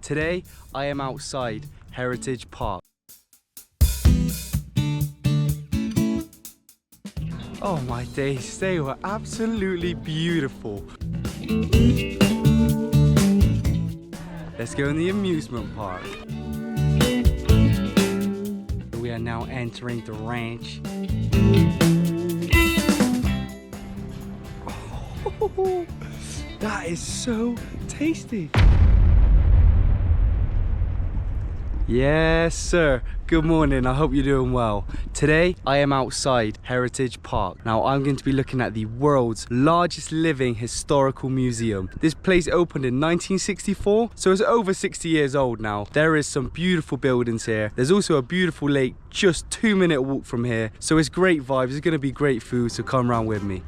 Today, I am outside Heritage Park. Oh my days, they were absolutely beautiful. Let's go in the amusement park. We are now entering the ranch. Oh, that is so tasty. Yes, sir. Good morning. I hope you're doing well. Today, I am outside Heritage Park. Now, I'm going to be looking at the world's largest living historical museum. This place opened in 1964, so it's over 60 years old now. There is some beautiful buildings here. There's also a beautiful lake just 2-minute walk from here. So it's great vibes. It's going to be great food, so come around with me.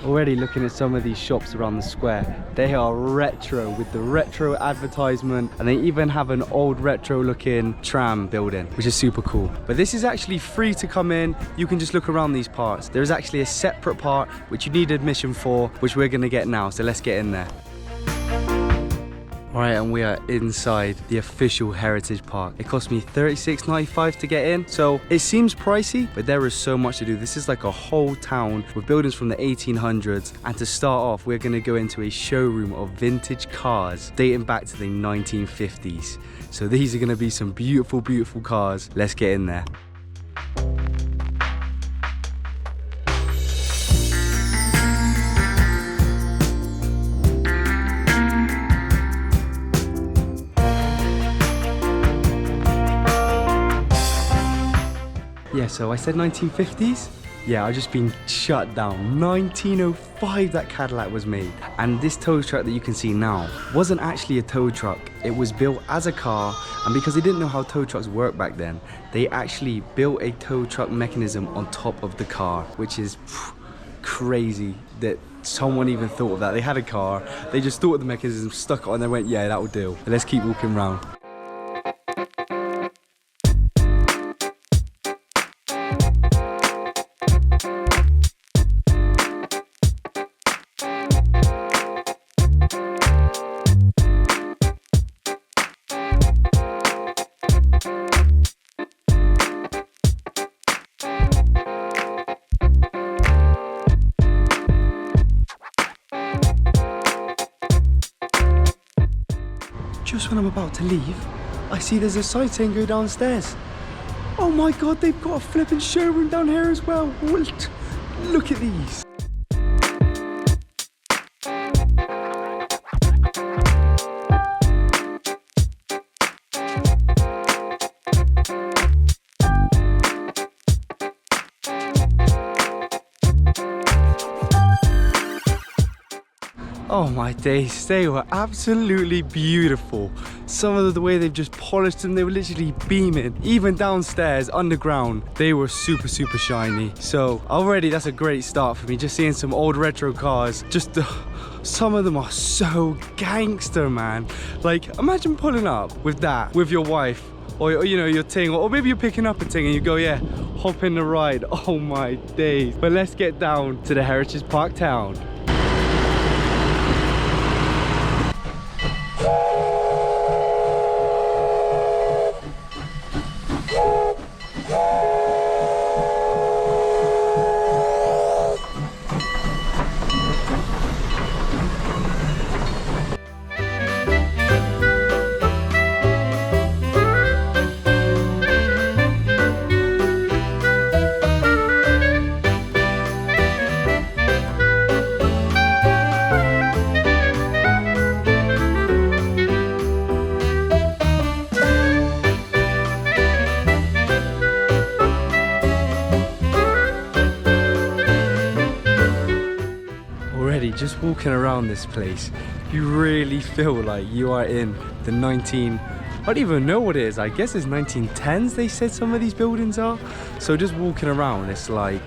Already looking at some of these shops around the square. They are retro with the retro advertisement, and they even have an old retro looking tram building, which is super cool. But this is actually free to come in. You can just look around these parts. There is actually a separate part which you need admission for, which we're gonna get now, so let's get in there. Alright, and we are inside the official Heritage Park. It cost me $36.95 to get in, so it seems pricey, but there is so much to do. This is like a whole town with buildings from the 1800s. And to start off, we're gonna go into a showroom of vintage cars dating back to the 1950s. So these are gonna be some beautiful, beautiful cars. Let's get in there. Yeah, so I said 1950s? Yeah, I've just been shut down. 1905 that Cadillac was made. And this tow truck that you can see now wasn't actually a tow truck. It was built as a car, and because they didn't know how tow trucks worked back then, they actually built a tow truck mechanism on top of the car, which is crazy that someone even thought of that. They had a car, they just thought of the mechanism, stuck it on, and they went, yeah, that will do. But let's keep walking around. Just when I'm about to leave, I see there's a sign saying go downstairs. Oh my god, they've got a flipping showroom down here as well. Look at these. Oh my days, they were absolutely beautiful. Some of the way they've just polished them, they were literally beaming. Even downstairs, underground, they were super, super shiny. So already that's a great start for me, just seeing some old retro cars. Just some of them are so gangster, man. Like, imagine pulling up with that, with your wife, or you know, your ting, or maybe you're picking up a ting and you go, yeah, hop in the ride. Oh my days. But let's get down to the Heritage Park town. Just walking around this place, you really feel like you are in the I don't even know what it is. I guess it's 1910s they said some of these buildings are. So just walking around, it's like,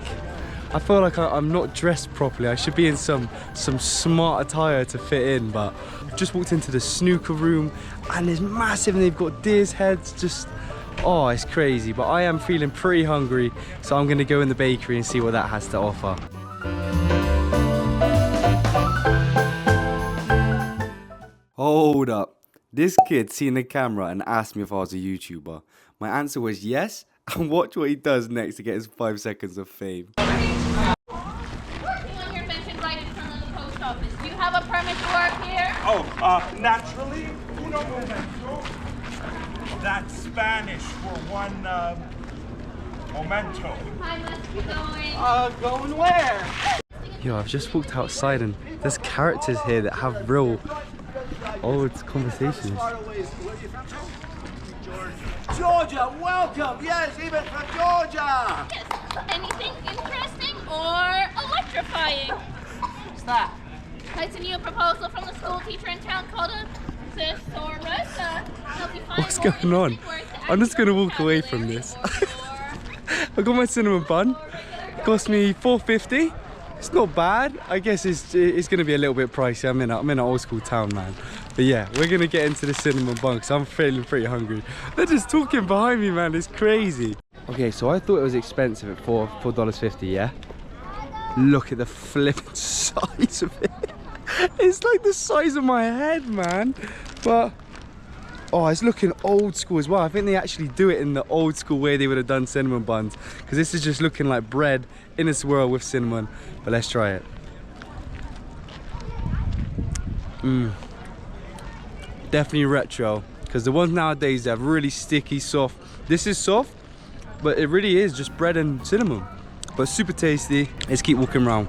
I feel like I'm not dressed properly. I should be in some smart attire to fit in, but I've just walked into the snooker room and it's massive and they've got deer's heads. Just Oh, it's crazy, but I am feeling pretty hungry, so I'm gonna go in the bakery and see what that has to offer. Hold up. This kid seen the camera and asked me if I was a YouTuber. My answer was yes, and watch what he does next to get his 5 seconds of fame. Working on your bench invited from the post office. Do you have a permit to work here? Oh, naturally, uno momento. That's Spanish for one, momento. I must be going. Going where? Yo, I've just walked outside and there's characters here that have real old conversations. Georgia, welcome! Yes, even from Georgia! Yes. Anything interesting or electrifying? What's that? It's a new proposal from the school teacher in town called a thesaurus. What's going on? I'm just gonna walk away from this. I got my cinnamon bun. It cost me $4.50. It's not bad. I guess it's gonna be a little bit pricey. I'm in an old school town, man. But yeah, we're gonna get into the cinnamon bun because I'm feeling pretty hungry. They're just talking behind me, man. It's crazy. Okay, so I thought it was expensive at $4.50, yeah? Look at the flipping size of it. It's like the size of my head, man. But oh, it's looking old school as well. I think they actually do it in the old school way they would have done cinnamon buns, because this is just looking like bread in a swirl with cinnamon. But let's try it. Definitely retro, because the ones nowadays they have really sticky, soft. This is soft, but it really is just bread and cinnamon, but super tasty. Let's keep walking around.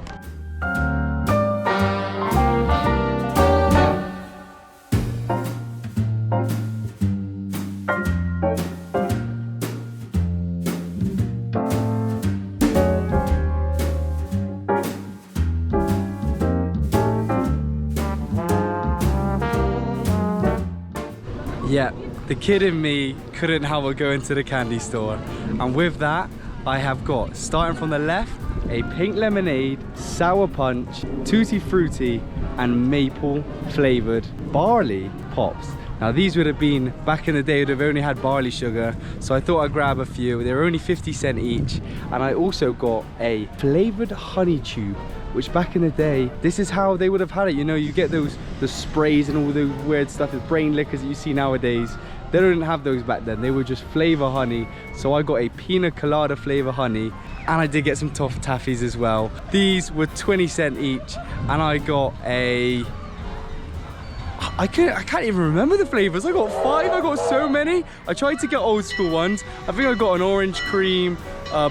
Yeah, the kid in me couldn't help but go into the candy store. And with that, I have got, starting from the left, a pink lemonade, sour punch, tutti frutti, and maple flavored barley pops. Now these would have been, back in the day, would have only had barley sugar. So I thought I'd grab a few. They were only 50 cents each. And I also got a flavored honey tube, which back in the day, this is how they would have had it. You know, you get the sprays and all the weird stuff, the brain liquors that you see nowadays. They didn't have those back then. They were just flavor honey. So I got a pina colada flavor honey, and I did get some toffee taffies as well. These were 20 cents each, and I got a, I can't even remember the flavors. I got 5, I got so many. I tried to get old school ones. I think I got an orange cream,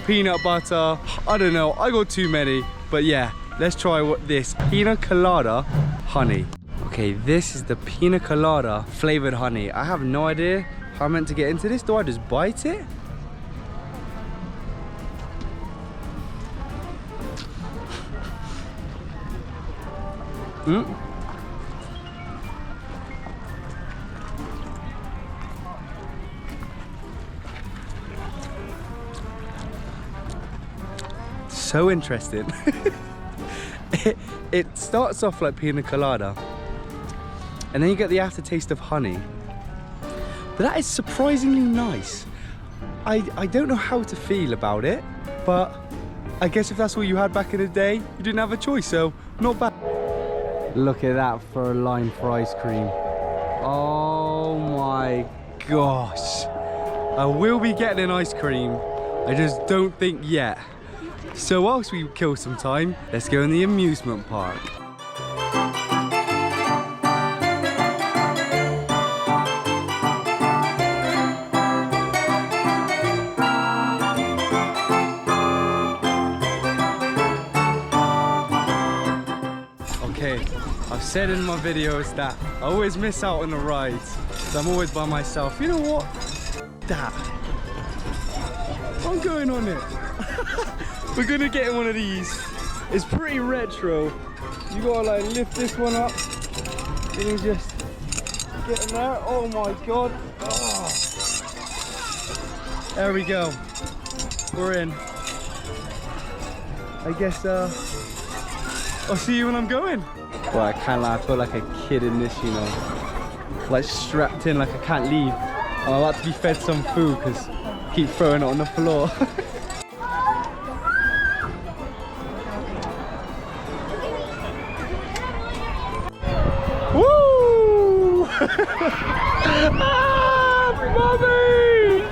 peanut butter. I don't know, I got too many, but yeah. Let's try this pina colada honey. Okay, this is the pina colada flavored honey. I have no idea how I'm meant to get into this. Do I just bite it? So interesting. It starts off like pina colada, and then you get the aftertaste of honey. But that is surprisingly nice. I don't know how to feel about it, but I guess if that's what you had back in the day, you didn't have a choice, so not bad. Look at that for a line for ice cream. Oh my gosh. I will be getting an ice cream. I just don't think yet. So whilst we kill some time, let's go in the amusement park. Okay, I've said in my videos that I always miss out on the rides, so I'm always by myself. You know what? That. I'm going on it. We're gonna get in one of these. It's pretty retro. You gotta like lift this one up and you just get in there. Oh my god. Oh. There we go. We're in. I guess I'll see you when I'm going. Well, I can't lie, I feel like a kid in this, you know. Like strapped in, like I can't leave. I'm about to be fed some food because Keep throwing it on the floor. Woo! Ah, mommy!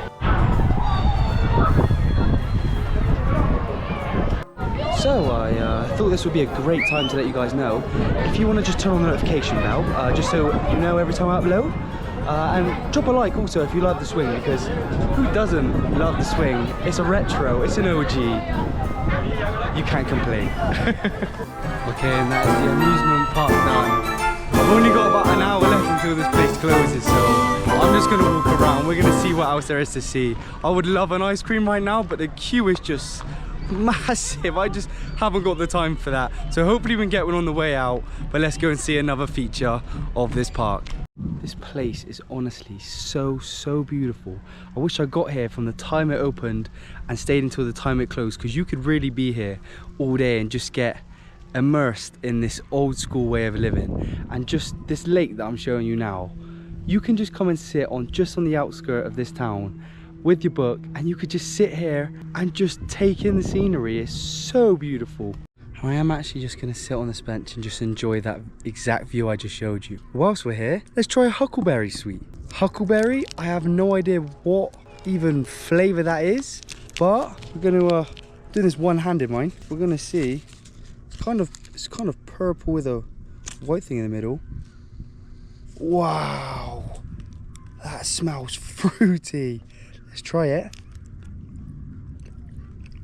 So I thought this would be a great time to let you guys know if you want to just turn on the notification bell, just so you know every time I upload. And drop a like also if you love the swing, because who doesn't love the swing? It's a retro, it's an OG. You can't complain. Okay, and that is the amusement park done. I've only got about an hour left until this place closes, so I'm just gonna walk around. We're gonna see what else there is to see. I would love an ice cream right now, but the queue is just massive. I just haven't got the time for that. So hopefully we can get one on the way out, but let's go and see another feature of this park. This place is honestly so beautiful. I wish I got here from the time it opened and stayed until the time it closed, because you could really be here all day and just get immersed in this old school way of living. And just this lake that I'm showing you now, you can just come and sit on just on the outskirts of this town with your book, and you could just sit here and just take in the scenery. It's so beautiful. I am actually just going to sit on this bench and just enjoy that exact view I just showed you. Whilst we're here, let's try a huckleberry sweet. Huckleberry, I have no idea what even flavour that is, but we're going to do this one-handed, mind. We're going to see. It's kind of purple with a white thing in the middle. Wow, that smells fruity. Let's try it.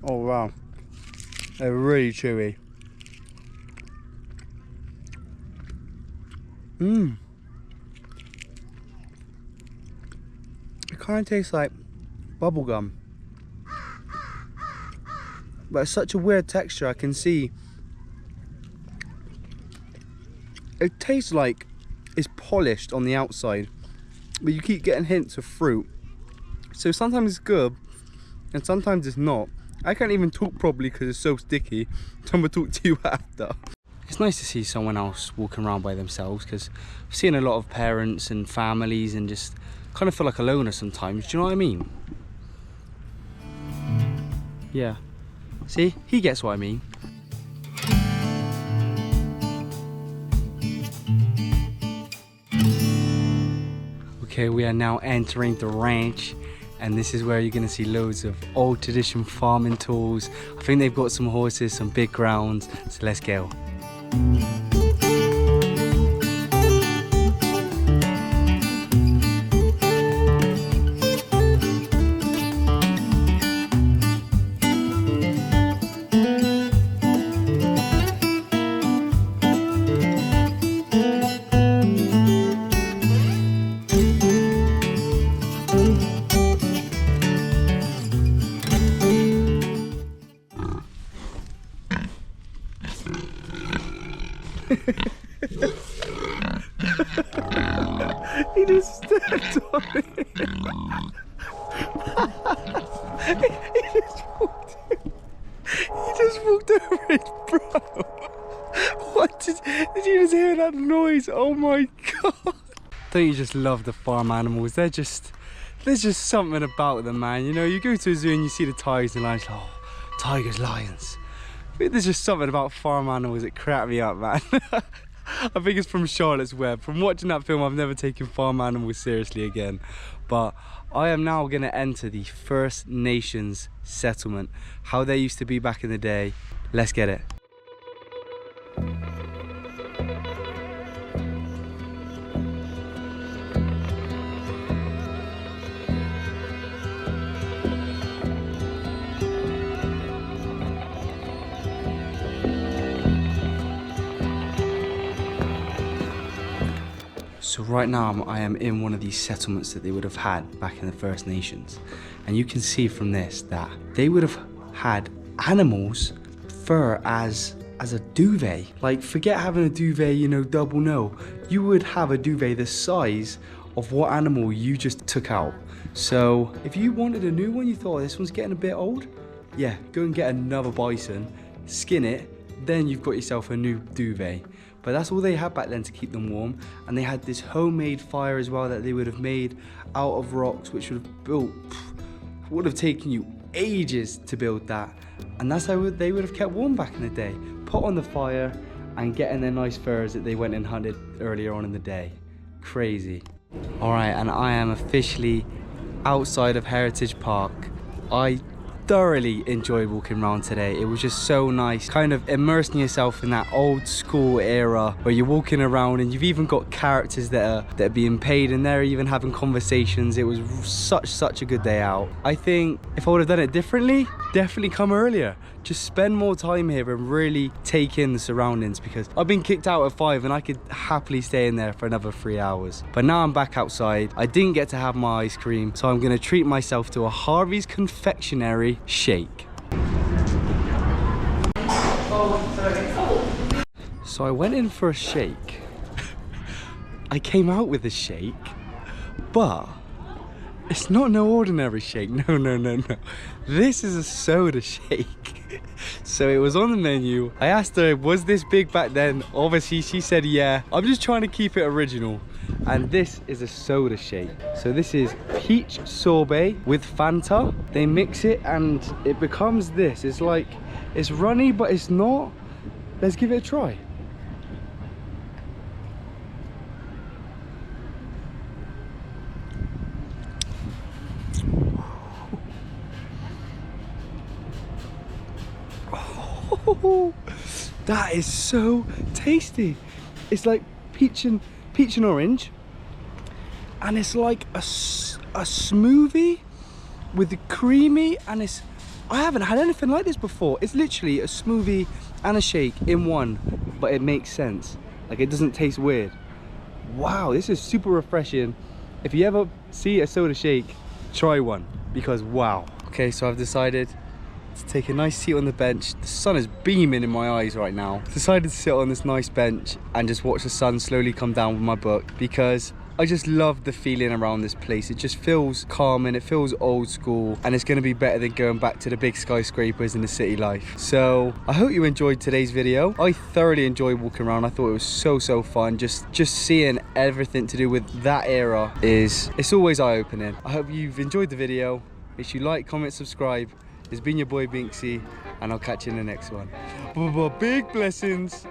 Oh wow, they're really chewy. It kind of tastes like bubblegum, but it's such a weird texture. I can see it tastes like it's polished on the outside, but you keep getting hints of fruit. So sometimes it's good and sometimes it's not. I can't even talk properly because it's so sticky. So I'm gonna talk to you after. It's nice to see someone else walking around by themselves, because I've seen a lot of parents and families and just kind of feel like a loner sometimes. Do you know what I mean? Yeah. See, he gets what I mean. Okay, we are now entering the ranch, and this is where you're going to see loads of old tradition farming tools. I think they've got some horses, some big grounds, so let's go. He just stepped on it. He just walked over it, bro. What did you just hear that noise? Oh my god. Don't you just love the farm animals? There's just something about them, man. You know, you go to a zoo and you see the tigers and lions, oh, tigers, lions. There's just something about farm animals that crack me up, man. I think it's from Charlotte's Web. From watching that film, I've never taken farm animals seriously again. But I am now going to enter the First Nations settlement. How they used to be back in the day. Let's get it. So right now I am in one of these settlements that they would have had back in the First Nations, and you can see from this that they would have had animals fur as a duvet. Like, forget having a duvet, you know, double no. You would have a duvet the size of what animal you just took out. So if you wanted a new one, you thought this one's getting a bit old, yeah, go and get another bison, skin it, then you've got yourself a new duvet. But that's all they had back then to keep them warm. And they had this homemade fire as well that they would have made out of rocks, which would have built would have taken you ages to build that. And that's how they would have kept warm back in the day. Put on the fire and getting their nice furs that they went and hunted earlier on in the day. Crazy. All right, and I am officially outside of Heritage Park. I thoroughly enjoyed walking around today. It was just so nice, kind of immersing yourself in that old school era where you're walking around and you've even got characters that are being paid and they're even having conversations. It was such a good day out. I think if I would have done it differently, definitely come earlier. Just spend more time here and really take in the surroundings, because I've been kicked out at 5 and I could happily stay in there for another 3 hours. But now I'm back outside. I didn't get to have my ice cream, so I'm gonna treat myself to a Harvey's Confectionery shake. So I went in for a shake. I came out with a shake, but it's not no ordinary shake. No. This is a soda shake. So it was on the menu. I asked her, was this big back then? Obviously she said yeah. I'm just trying to keep it original. And this is a soda shake. So this is peach sorbet with Fanta. They mix it and it becomes this. It's like, it's runny but it's not. Let's give it a try. That is so tasty. It's like peach and orange, and it's like a smoothie with the creamy, and it's, I haven't had anything like this before. It's literally a smoothie and a shake in one, but it makes sense. Like, it doesn't taste weird. Wow, this is super refreshing. If you ever see a soda shake, try one, because wow. Okay, so I've decided to take a nice seat on the bench. The sun is beaming in my eyes right now. Decided to sit on this nice bench and just watch the sun slowly come down with my book, because I just love the feeling around this place. It just feels calm and it feels old school, and it's going to be better than going back to the big skyscrapers in the city life. So I hope you enjoyed today's video. I thoroughly enjoyed walking around. I thought it was so fun. Just seeing everything to do with that era it's always eye-opening. I hope you've enjoyed the video. Make sure you like, comment, subscribe. It's been your boy Binksy, and I'll catch you in the next one. Big blessings.